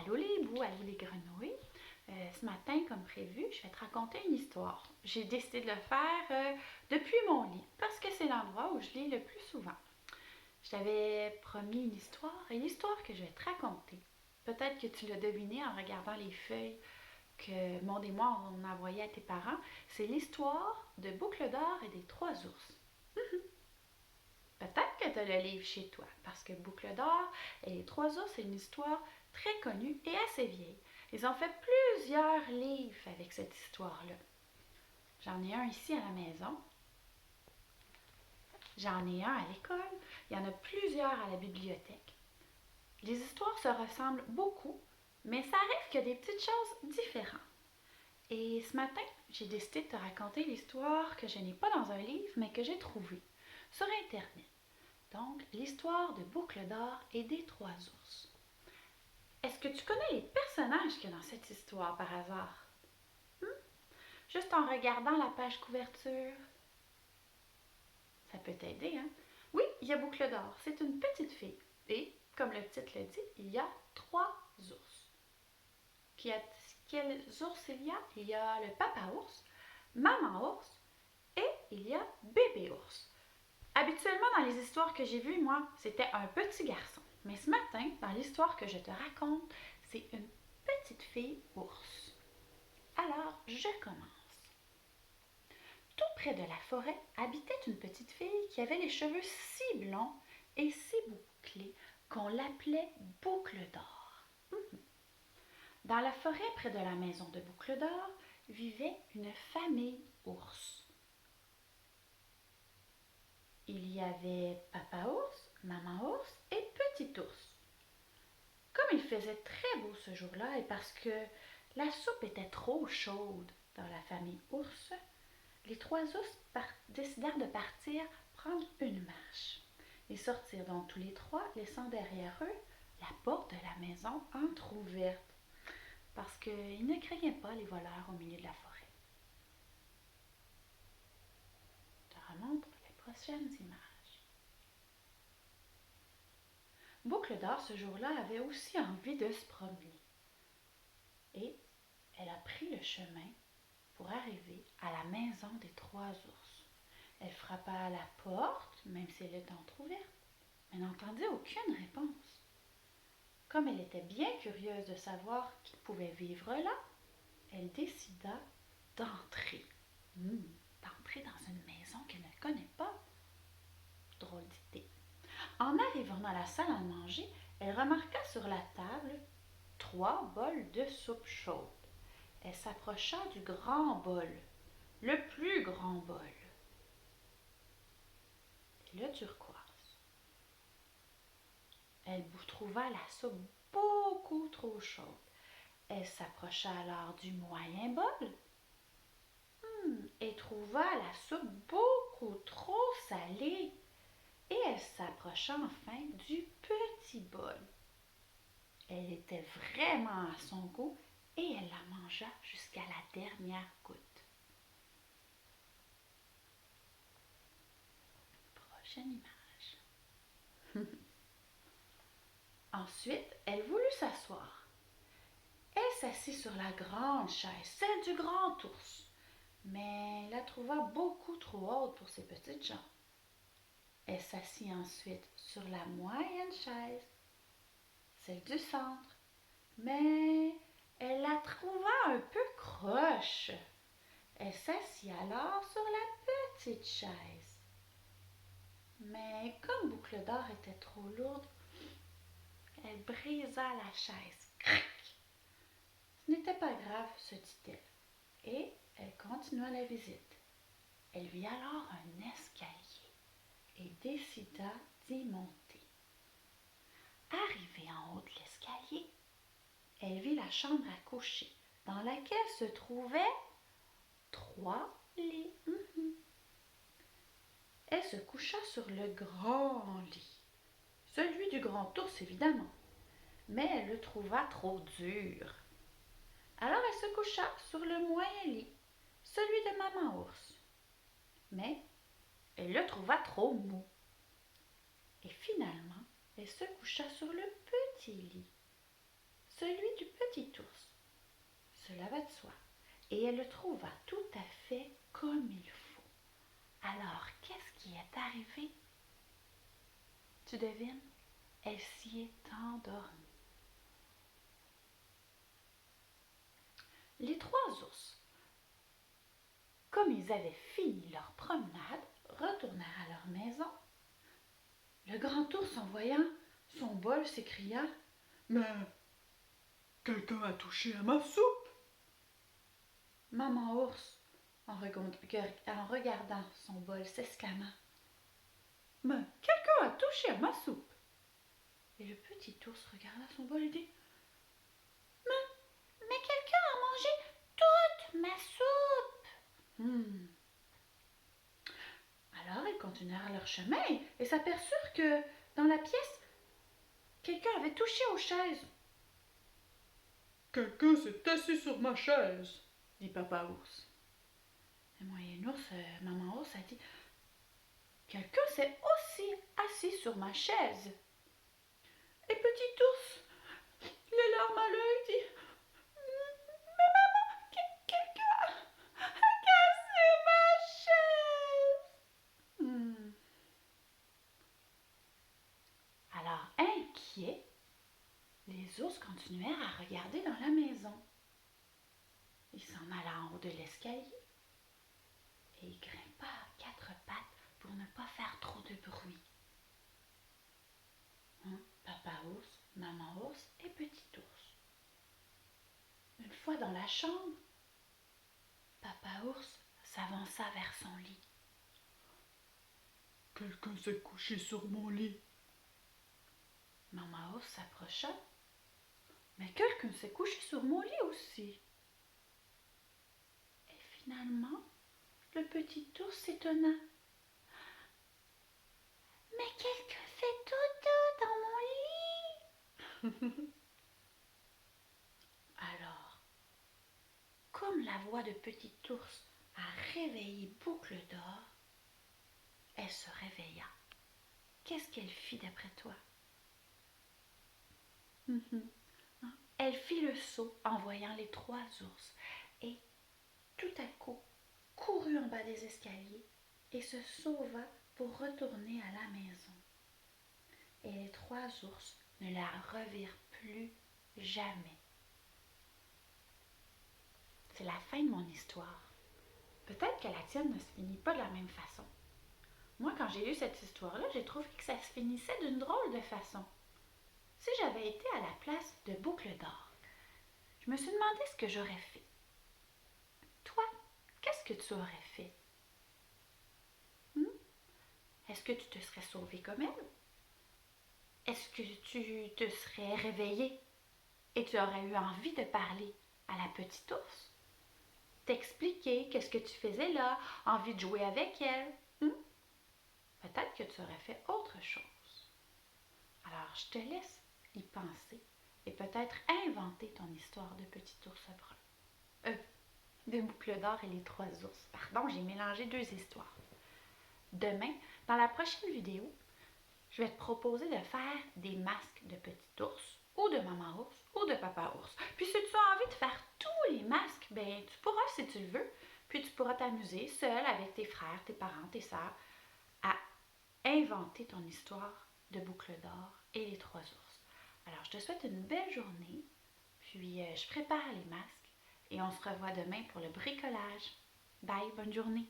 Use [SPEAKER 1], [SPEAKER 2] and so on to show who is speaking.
[SPEAKER 1] Allô les hiboux, allô les grenouilles. Ce matin, comme prévu, je vais te raconter une histoire. J'ai décidé de le faire depuis mon lit parce que c'est l'endroit où je lis le plus souvent. Je t'avais promis une histoire et l'histoire que je vais te raconter, peut-être que tu l'as deviné en regardant les feuilles que Monde et moi on a envoyées à tes parents, c'est l'histoire de Boucle d'or et des trois ours. Peut-être que tu as le livre chez toi, parce que Boucle d'or et les trois ours, c'est une histoire très connue et assez vieille. Ils ont fait plusieurs livres avec cette histoire-là. J'en ai un ici à la maison. J'en ai un à l'école. Il y en a plusieurs à la bibliothèque. Les histoires se ressemblent beaucoup, mais ça arrive qu'il y a des petites choses différentes. Et ce matin, j'ai décidé de te raconter l'histoire que je n'ai pas dans un livre, mais que j'ai trouvée sur Internet. Donc, l'histoire de Boucle d'or et des trois ours. Est-ce que tu connais les personnages qu'il y a dans cette histoire par hasard? Juste en regardant la page couverture. Ça peut t'aider, hein? Oui, il y a Boucle d'or. C'est une petite fille. Et, comme le titre le dit, il y a trois ours. Quels ours il y a? Il y a le papa ours, maman ours et il y a bébé ours. Habituellement, dans les histoires que j'ai vues, moi, c'était un petit garçon. Mais ce matin, dans l'histoire que je te raconte, c'est une petite fille ours. Alors, je commence. Tout près de la forêt habitait une petite fille qui avait les cheveux si blonds et si bouclés qu'on l'appelait Boucle d'or. Dans la forêt près de la maison de Boucle d'or vivait une famille ours. Il y avait papa ours, maman ours et petit ours. Comme il faisait très beau ce jour-là et parce que la soupe était trop chaude dans la famille ours, les trois ours décidèrent de partir prendre une marche. Ils sortirent donc tous les trois, laissant derrière eux la porte de la maison entr'ouverte, parce qu'ils ne craignaient pas les voleurs au milieu de la forêt. Je te remontre les prochaines images. Boucle d'or, ce jour-là, avait aussi envie de se promener. Et elle a pris le chemin pour arriver à la maison des trois ours. Elle frappa à la porte, même si elle était entr'ouverte, mais n'entendit aucune réponse. Comme elle était bien curieuse de savoir qui pouvait vivre là, elle décida d'entrer. D'entrer dans une maison qu'elle ne connaît pas. Drôle d'idée. En arrivant dans la salle à manger, elle remarqua sur la table 3 bols de soupe chaude. Elle s'approcha du grand bol, le plus grand bol, le turquoise. Elle trouva la soupe beaucoup trop chaude. Elle s'approcha alors du moyen bol et trouva la soupe beaucoup trop salée. Et elle s'approcha enfin du petit bol. Elle était vraiment à son goût et elle la mangea jusqu'à la dernière goutte. Prochaine image. Ensuite, elle voulut s'asseoir. Elle s'assit sur la grande chaise, celle du grand ours, mais la trouva beaucoup trop haute pour ses petites jambes. Elle s'assit ensuite sur la moyenne chaise, celle du centre, mais elle la trouva un peu croche. Elle s'assit alors sur la petite chaise. Mais comme Boucle d'or était trop lourde, elle brisa la chaise. Crac! Ce n'était pas grave, se dit-elle, et elle continua la visite. Elle vit alors un escalier et décida d'y monter. Arrivée en haut de l'escalier, elle vit la chambre à coucher, dans laquelle se trouvaient 3 lits. Elle se coucha sur le grand lit, celui du grand ours évidemment, mais elle le trouva trop dur. Alors elle se coucha sur le moyen lit, celui de maman ours, mais elle le trouva trop mou. Et finalement, elle se coucha sur le petit lit, celui du petit ours. Cela va de soi. Et elle le trouva tout à fait comme il faut. Alors, qu'est-ce qui est arrivé? Tu devines? Elle s'y est endormie. Les trois ours, comme ils avaient fini leur promenade, retournèrent à leur maison. Le grand ours, en voyant son bol, s'écria: « Mais quelqu'un a touché à ma soupe! » Maman ours, en regardant son bol, s'exclama: « Mais quelqu'un a touché à ma soupe! » Et le petit ours regarda son bol et dit: « Mais quelqu'un a mangé toute ma soupe! » Alors ils continuèrent leur chemin et s'aperçurent que dans la pièce, quelqu'un avait touché aux chaises. « Quelqu'un s'est assis sur ma chaise, » dit Papa ours. Et Moyen ours, Maman ours a dit: « Quelqu'un s'est aussi assis sur ma chaise. » Et Petit ours, les larmes à l'œil, dit: « Mais maman, quelqu'un a cassé ma chaise! » Alors, inquiets, les ours continuèrent à regarder dans la maison. Il s'en alla en haut de l'escalier et il grimpa à quatre pattes pour ne pas faire trop de bruit. Papa ours, Maman ours et Petit ours. Une fois dans la chambre, Papa ours s'avança vers son lit. « Quelqu'un s'est couché sur mon lit. » Maman ours s'approcha. « Mais quelqu'un s'est couché sur mon lit aussi. » Et finalement, le petit ours s'étonna. « Mais quelqu'un fait dodo dans mon lit. » Alors, comme la voix de Petit ours a réveillé Boucle d'or, elle se réveilla. Qu'est-ce qu'elle fit d'après toi? Elle fit le saut en voyant les trois ours et tout à coup courut en bas des escaliers et se sauva pour retourner à la maison. Et les trois ours ne la revirent plus jamais. C'est la fin de mon histoire. Peut-être que la tienne ne se finit pas de la même façon. Moi, quand j'ai lu cette histoire-là, j'ai trouvé que ça se finissait d'une drôle de façon. Si j'avais été à la place de Boucle d'or, je me suis demandé ce que j'aurais fait. Toi, qu'est-ce que tu aurais fait? Est-ce que tu te serais sauvée comme elle? Est-ce que tu te serais réveillée et tu aurais eu envie de parler à la petite ours? T'expliquer qu'est-ce que tu faisais là, envie de jouer avec elle? Peut-être que tu aurais fait autre chose. Alors, je te laisse y penser et peut-être inventer ton histoire de petit ours brun. De Boucle d'or et les trois ours. Pardon, j'ai mélangé deux histoires. Demain, dans la prochaine vidéo, je vais te proposer de faire des masques de petit ours ou de maman ours ou de papa ours. Puis si tu as envie de faire tous les masques, ben tu pourras si tu le veux. Puis tu pourras t'amuser seul avec tes frères, tes parents, tes sœurs à inventer ton histoire de Boucle d'or et les trois ours. Alors, je te souhaite une belle journée. Puis, je prépare les masques et on se revoit demain pour le bricolage. Bye, bonne journée.